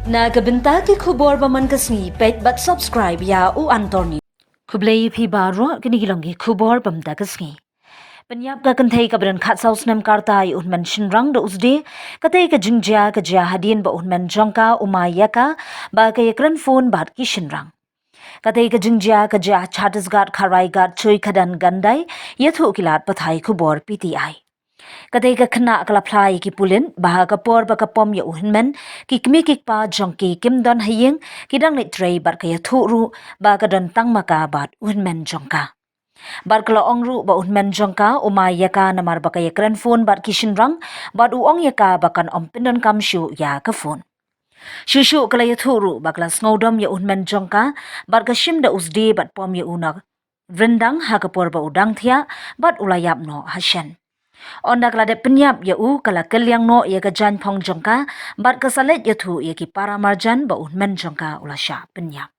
Nagabenta ki khubor baman kasni pet but subscribe ya u Anthony. Kublay phi baro kinigilongi khubor bamda kasni. Penyap ka kanthai ka bran khat saus nam kartai unman shynrang do usde katai ka jingja ka ja hadin ba unman jongka umaya ka ba ka yakran phone bat ki shynrang. Katai ka jingja ka ja Chhattisgarh kharai gat chui khadan gandai yathu kilat pathai khubor PTI. Kadai ka khna kala phlai ki pulin bah ka por ba ka pom ya uhman ki kmi ki pa jongki kim don hayeng ki dang ni trei bar ka ya thu ru ba ka don tang maka bat uhman jongka bar kala ong ru ba uhman jongka uma yaka namar ba ka ya kran phone bar ki shynrang bat u ong yaka ba kan om pindon kam shu ya ka phone Shushu kala ya thu ru ba kala sngodom ya uhman jongka bar ka shim da usde bat pom ya una Vrindang ha ka por ba udang thia bat ulayap no hashan Onda kala de penyap ya u kala kelyang no ya ka jan phong jongka bat ka salet ya thu ya ki para marjan ba un men jongka ulasha penyap.